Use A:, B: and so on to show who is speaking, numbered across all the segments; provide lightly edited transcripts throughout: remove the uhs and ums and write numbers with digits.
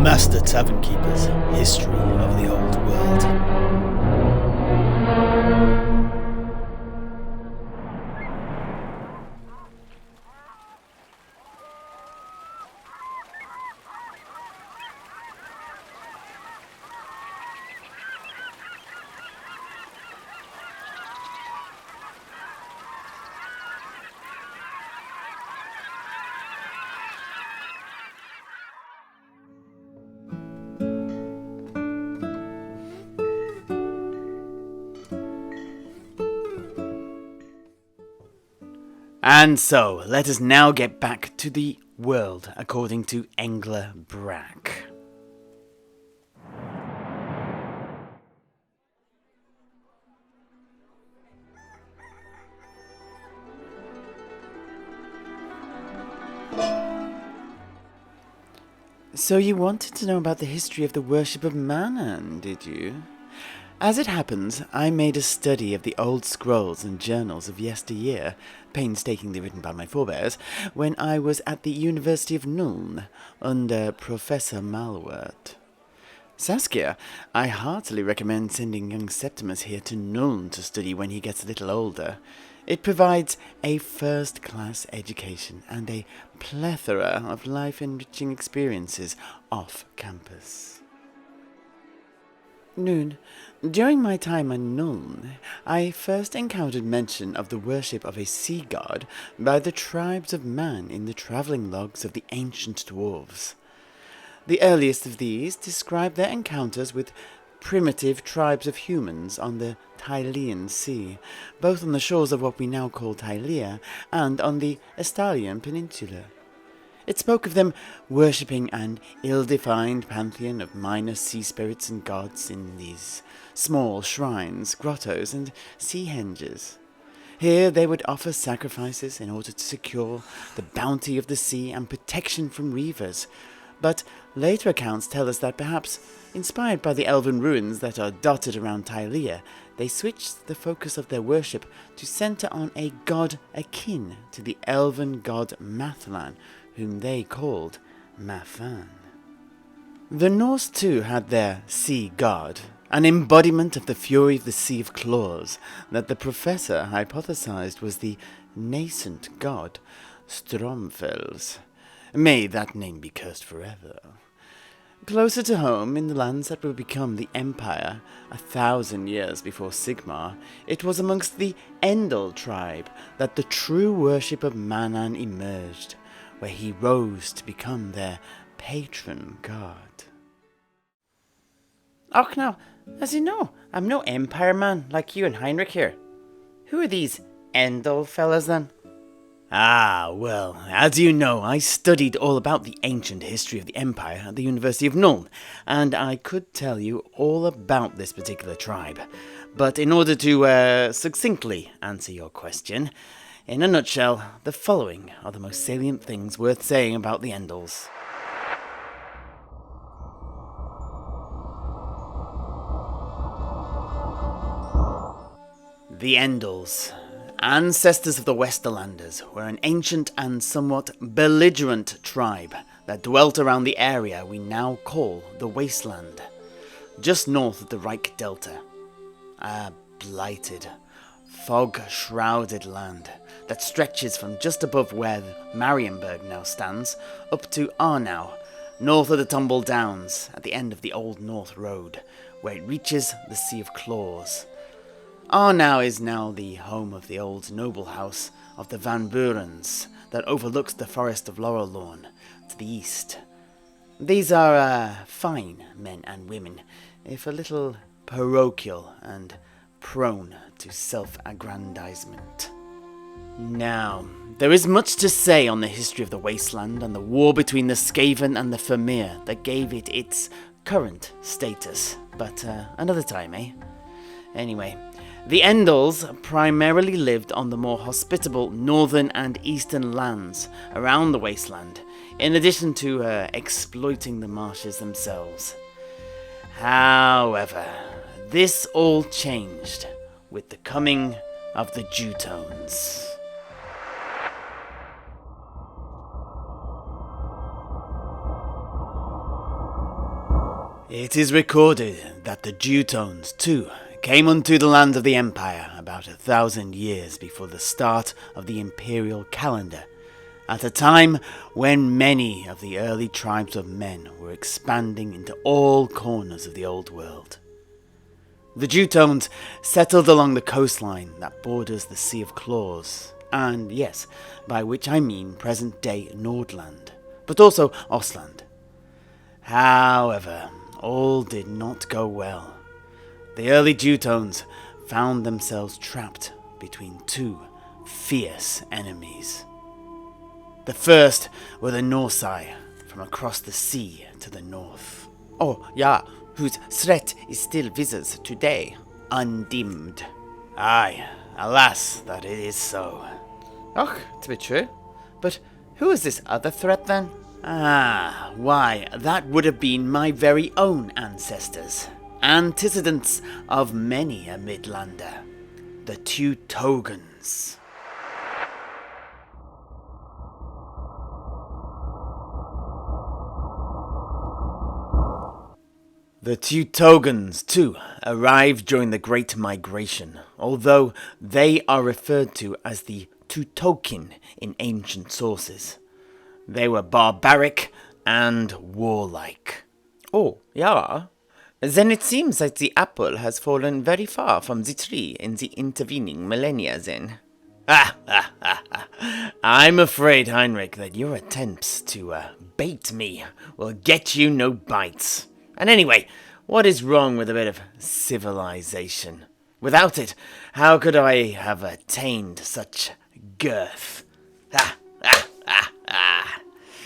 A: Master Tavern Keeper's History of the Old World. And so, let us now get back to the world according to Engler Brack. So you wanted to know about the history of the worship of Manan, did you? As it happens, I made a study of the old scrolls and journals of yesteryear, painstakingly written by my forebears, when I was at the University of Nuln, under Professor Malwart. Saskia, I heartily recommend sending young Septimus here to Nuln to study when he gets a little older. It provides a first-class education and a plethora of life-enriching experiences off campus. Noon. During my time at Nuln, I first encountered mention of the worship of a sea god by the tribes of Man in the travelling logs of the ancient dwarves. The earliest of these describe their encounters with primitive tribes of humans on the Tylean Sea, both on the shores of what we now call Tylea and on the Estalian Peninsula. It spoke of them worshipping an ill-defined pantheon of minor sea spirits and gods in these small shrines, grottos, and sea henges. Here they would offer sacrifices in order to secure the bounty of the sea and protection from reavers. But later accounts tell us that perhaps, inspired by the elven ruins that are dotted around Tylea, they switched the focus of their worship to centre on a god akin to the elven god Mathlan, whom they called Mafan. The Norse too had their sea god, an embodiment of the fury of the Sea of Claws that the professor hypothesized was the nascent god Stromfels. May that name be cursed forever. Closer to home, in the lands that would become the Empire 1,000 years before Sigmar, it was amongst the Endal tribe that the true worship of Manan emerged, where he rose to become their patron god. Och now, as you know, I'm no Empire man like you and Heinrich here. Who are these Endal fellas then? Ah, well, as you know, I studied all about the ancient history of the Empire at the University of Nuln, and I could tell you all about this particular tribe. But in order to succinctly answer your question, in a nutshell, the following are the most salient things worth saying about the Endals. The Endals, ancestors of the Westerlanders, were an ancient and somewhat belligerent tribe that dwelt around the area we now call the Wasteland, just north of the Reich Delta. A blighted, fog-shrouded land that stretches from just above where Marienburg now stands up to Arnau, north of the Tumble Downs at the end of the Old North Road, where it reaches the Sea of Claws. Arnau is now the home of the old noble house of the Van Burens that overlooks the forest of Laurelorn to the east. These are fine men and women, if a little parochial and prone to self-aggrandizement. Now, there is much to say on the history of the Wasteland and the war between the Skaven and the Vermeer that gave it its current status, but another time, eh? Anyway, the Endals primarily lived on the more hospitable northern and eastern lands around the Wasteland, in addition to exploiting the marshes themselves. However, this all changed with the coming of the Jutones. It is recorded that the Jutones, too, came unto the land of the Empire about 1,000 years before the start of the imperial calendar, at a time when many of the early tribes of men were expanding into all corners of the old world. The Jutones settled along the coastline that borders the Sea of Claws, and yes, by which I mean present-day Nordland, but also Ostland. However, all did not go well. The early Jutones found themselves trapped between two fierce enemies. The first were the Norsai, from across the sea to the north. Oh, yeah, whose threat is still with us today, undimmed. Aye, alas, that it is so.
B: Och, to be true. But who is this other threat then?
A: Ah, why, that would have been my very own ancestors, antecedents of many a Midlander, the Teutogens. The Teutogens, too, arrived during the Great Migration, although they are referred to as the Teutochen in ancient sources. They were barbaric and warlike.
B: Oh, yeah. Then it seems that the apple has fallen very far from the tree in the intervening millennia then.
A: I'm afraid, Heinrich, that your attempts to bait me will get you no bites. And anyway, what is wrong with a bit of civilization? Without it, how could I have attained such girth?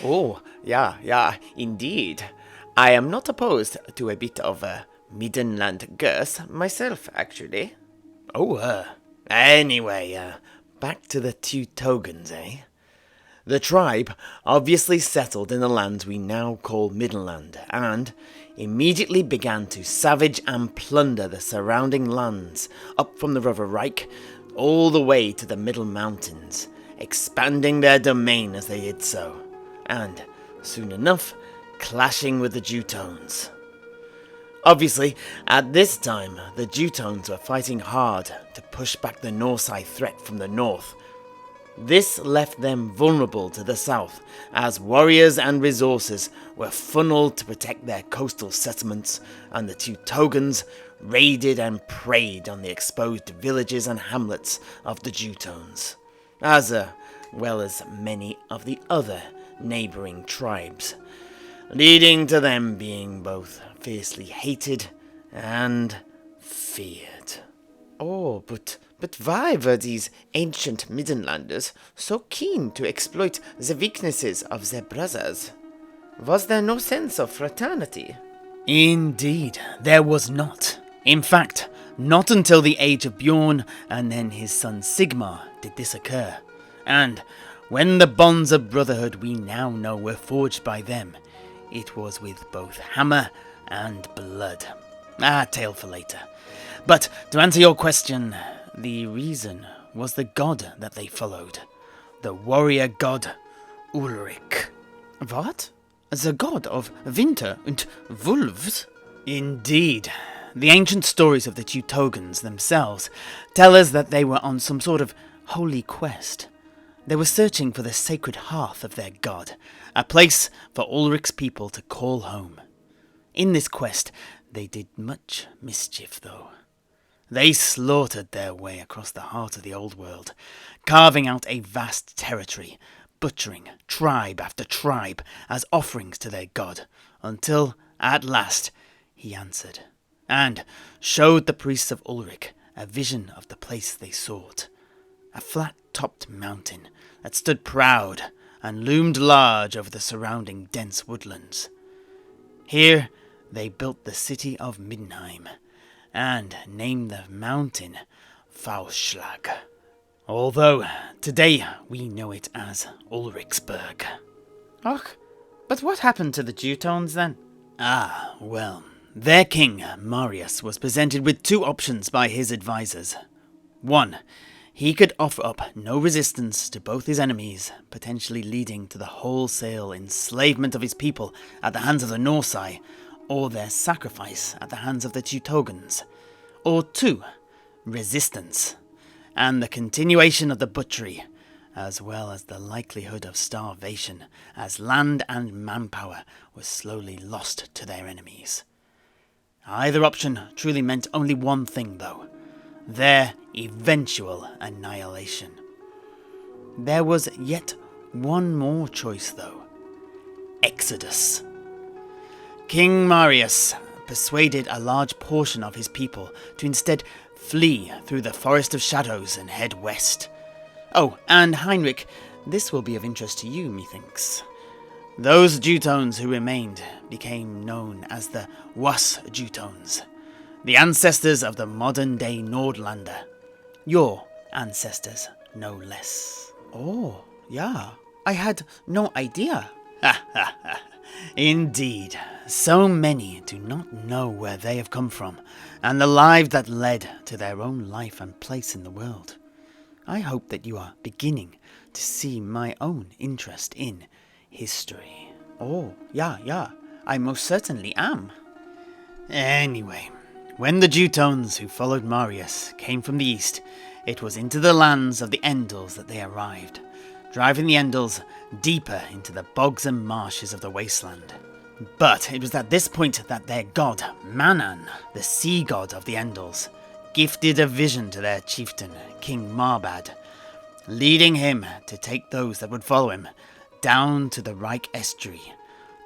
B: Oh, yeah, indeed. I am not opposed to a bit of Middenland girth myself, actually.
A: Anyway, back to the Teutogens, eh? The tribe obviously settled in the lands we now call Middenland, and immediately began to savage and plunder the surrounding lands, up from the River Reich, all the way to the Middle Mountains, expanding their domain as they did so, and, soon enough, clashing with the Jutones. Obviously, at this time, the Jutones were fighting hard to push back the Norsai threat from the north. This left them vulnerable to the south, as warriors and resources were funneled to protect their coastal settlements, and the Teutogens raided and preyed on the exposed villages and hamlets of the Jutones, as well as many of the other neighbouring tribes, leading to them being both fiercely hated and feared.
B: Oh, but why were these ancient Middenlanders so keen to exploit the weaknesses of their brothers? Was there no sense of fraternity?
A: Indeed, there was not. In fact, not until the age of Bjorn and then his son Sigmar did this occur. And when the bonds of brotherhood we now know were forged by them, it was with both hammer and blood. A tale for later. But to answer your question, the reason was the god that they followed. The warrior god Ulrich.
B: What? The god of winter and wolves?
A: Indeed. The ancient stories of the Teutogens themselves tell us that they were on some sort of holy quest. They were searching for the sacred hearth of their god, a place for Ulrich's people to call home. In this quest, they did much mischief, though. They slaughtered their way across the heart of the old world, carving out a vast territory, butchering tribe after tribe as offerings to their god, until, at last, he answered, and showed the priests of Ulrich a vision of the place they sought. A flat-topped mountain that stood proud and loomed large over the surrounding dense woodlands. Here they built the city of Middenheim, and named the mountain Faustschlag, although today we know it as Ulrichsburg.
B: Och, but what happened to the Jutones then?
A: Ah, well, their king, Marius, was presented with two options by his advisors. One, he could offer up no resistance to both his enemies, potentially leading to the wholesale enslavement of his people at the hands of the Norsai, or their sacrifice at the hands of the Teutogens, or 2, resistance, and the continuation of the butchery, as well as the likelihood of starvation, as land and manpower were slowly lost to their enemies. Either option truly meant only one thing, though: their eventual annihilation. There was yet one more choice, though: Exodus. King Marius persuaded a large portion of his people to instead flee through the Forest of Shadows and head west. Oh, and Heinrich, this will be of interest to you, methinks. Those Jutones who remained became known as the Jutones, the ancestors of the modern-day Nordlander. Your ancestors, no less. Oh, yeah, I had no idea. Ha ha ha. Indeed, so many do not know where they have come from, and the lives that led to their own life and place in the world. I hope that you are beginning to see my own interest in history. Oh, yeah, I most certainly am. Anyway, when the Jutones who followed Marius came from the east, it was into the lands of the Endals that they arrived, driving the Endals deeper into the bogs and marshes of the wasteland. But it was at this point that their god, Manan, the sea god of the Endals, gifted a vision to their chieftain, King Marbad, leading him to take those that would follow him down to the Reich estuary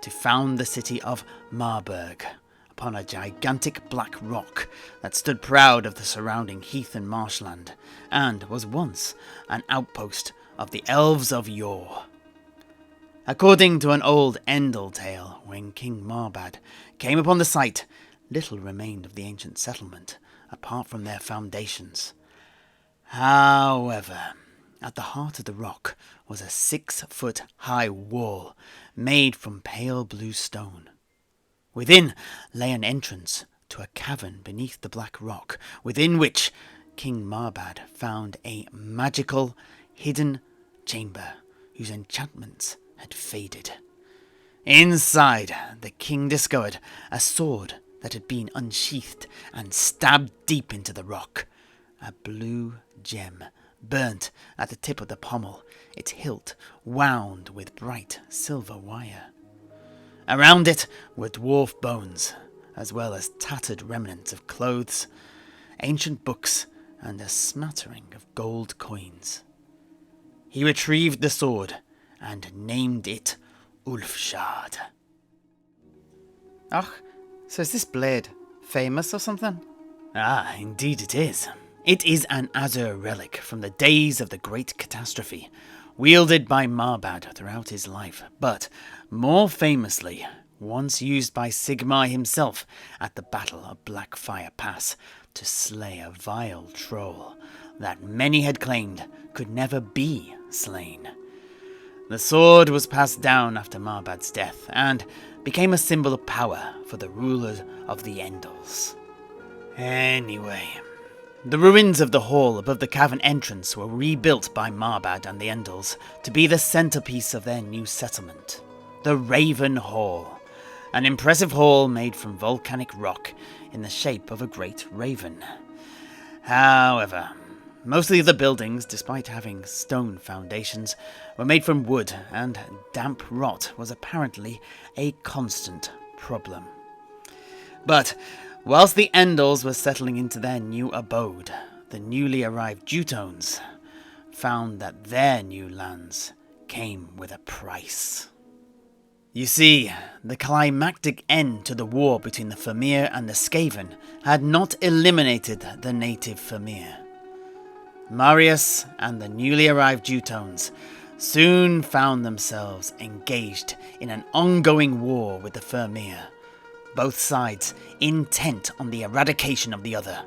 A: to found the city of Marburg upon a gigantic black rock that stood proud of the surrounding heath and marshland, and was once an outpost of the elves of yore. According to an old Endal tale, when King Marbad came upon the site, little remained of the ancient settlement, apart from their foundations. However, at the heart of the rock was a 6-foot-high wall made from pale blue stone. Within lay an entrance to a cavern beneath the black rock, within which King Marbad found a magical, hidden chamber whose enchantments had faded. Inside, the king discovered a sword that had been unsheathed and stabbed deep into the rock, a blue gem burnt at the tip of the pommel, its hilt wound with bright silver wire. Around it were dwarf bones, as well as tattered remnants of clothes, ancient books, and a smattering of gold coins. He retrieved the sword and named it Ulfshard.
C: Ach, so is this blade famous or something?
A: Ah, indeed it is. It is an Azure relic from the days of the Great Catastrophe, wielded by Marbad throughout his life, but more famously, once used by Sigmar himself at the Battle of Blackfire Pass to slay a vile troll that many had claimed could never be slain. The sword was passed down after Marbad's death and became a symbol of power for the rulers of the Endals. Anyway, the ruins of the hall above the cavern entrance were rebuilt by Marbad and the Endals to be the centerpiece of their new settlement, the Raven Hall, an impressive hall made from volcanic rock in the shape of a great raven. However, mostly of the buildings, despite having stone foundations, were made from wood, and damp rot was apparently a constant problem. But whilst the Endals were settling into their new abode, the newly arrived Jutones found that their new lands came with a price. You see, the climactic end to the war between the Fimir and the Skaven had not eliminated the native Fimir. Marius and the newly arrived Jutones soon found themselves engaged in an ongoing war with the Fimir, both sides intent on the eradication of the other.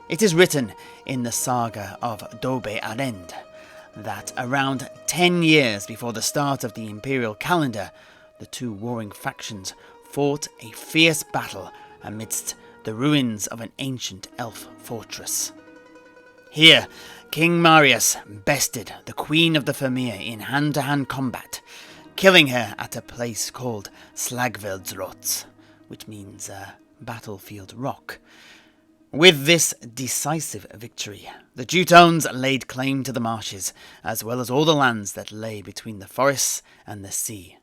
A: It is written in the saga of Dobe Arend that around 10 years before the start of the imperial calendar, the two warring factions fought a fierce battle amidst the ruins of an ancient elf fortress. Here, King Marius bested the Queen of the Fimir in hand-to-hand combat, killing her at a place called Slagveldsrots,
C: which means battlefield rock. With this decisive victory, the Jutones laid claim to the marshes, as well as all the lands that lay between the forests and the sea.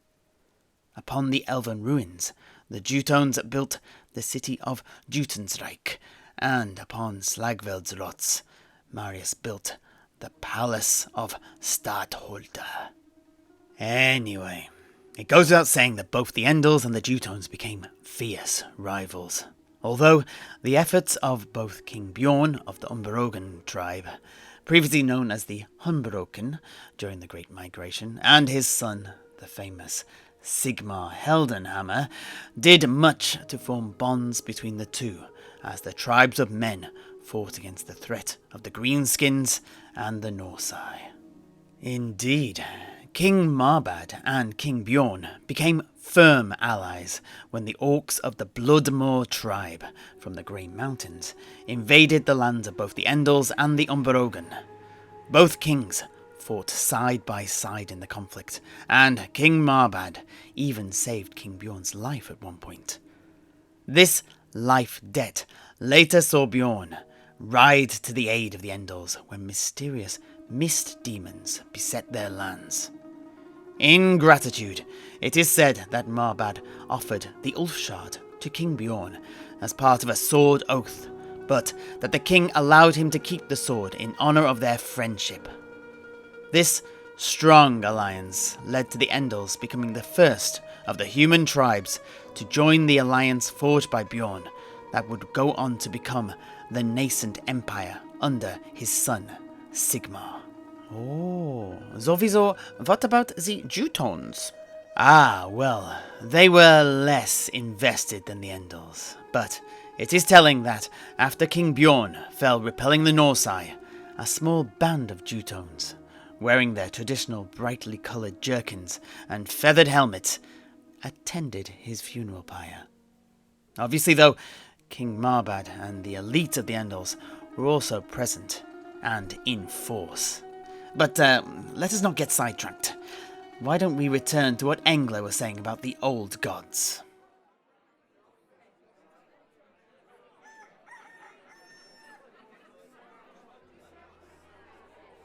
C: Upon the elven ruins, the Jutones built the city of Jutonsreich, and upon Slagveldsrots, Marius built the palace of Stadtholder. Anyway, it goes without saying that both the Endals and the Jutones became fierce rivals. Although the efforts of both King Bjorn of the Umberogen tribe, previously known as the Hunberoken during the Great Migration, and his son, the famous Sigmar Heldenhammer, did much to form bonds between the two, as the tribes of men fought against the threat of the Greenskins and the Norsai. Indeed, King Marbad and King Bjorn became firm allies when the orcs of the Bloodmoor tribe from the Grey Mountains invaded the lands of both the Endals and the Umberogen. Both kings fought side by side in the conflict, and King Marbad even saved King Bjorn's life at one point. This life debt later saw Bjorn ride to the aid of the Endals when mysterious mist demons beset their lands. In gratitude, it is said that Marbad offered the Ulfshard to King Bjorn as part of a sword oath, but that the king allowed him to keep the sword in honour of their friendship. This strong alliance led to the Endals becoming the first of the human tribes to join the alliance forged by Bjorn that would go on to become the nascent empire under his son, Sigmar. Oh, sowieso, what about the Jutones?
B: Ah, well, they were less invested than the Endals, but it is telling that after King Bjorn fell repelling the Norsai, a small band of Jutones, wearing their traditional brightly coloured jerkins and feathered helmets, attended his funeral pyre. Obviously, though, King Marbad and the elite of the Endals were also present and in force. But let us not get sidetracked. Why don't we return to what Engla was saying about the old gods?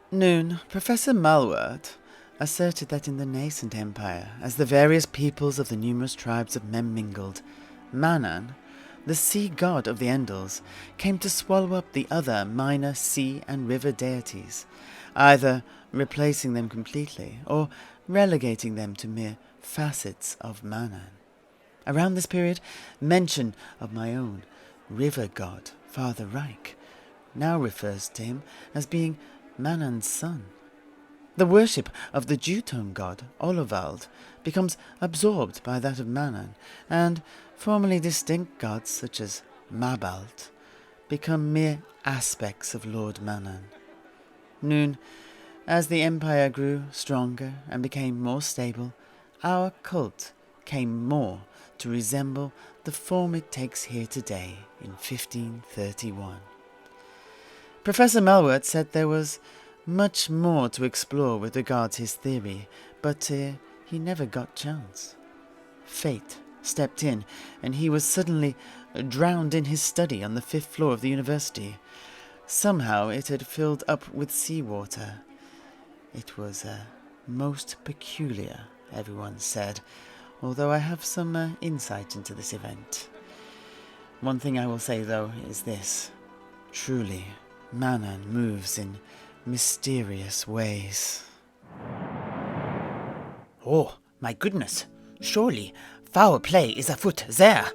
A: Noon, Professor Malwart asserted that in the nascent empire, as the various peoples of the numerous tribes of men mingled, Manan, the sea god of the Endals, came to swallow up the other minor sea and river deities, either replacing them completely or relegating them to mere facets of Manan. Around this period, mention of my own river god, Father Reich, now refers to him as being Manan's son. The worship of the Jutone god, Olivald, becomes absorbed by that of Manan, and formerly distinct gods such as Mabalt become mere aspects of Lord Manan. Noon, as the empire grew stronger and became more stable, our cult came more to resemble the form it takes here today in 1531. Professor Malwart said there was much more to explore with regards his theory, but he never got chance. Fate stepped in, and he was suddenly drowned in his study on the 5th floor of the university. Somehow it had filled up with seawater. It was most peculiar, everyone said, although I have some insight into this event. One thing I will say, though, is this. Truly, Manan moves in mysterious ways.
C: Oh, my goodness. Surely foul play is afoot there.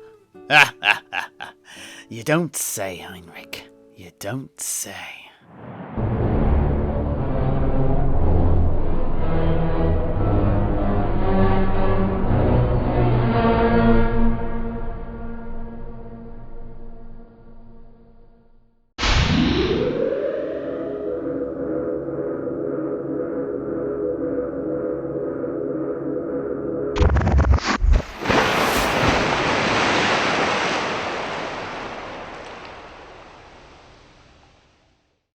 B: You don't say, Heinrich. You don't say.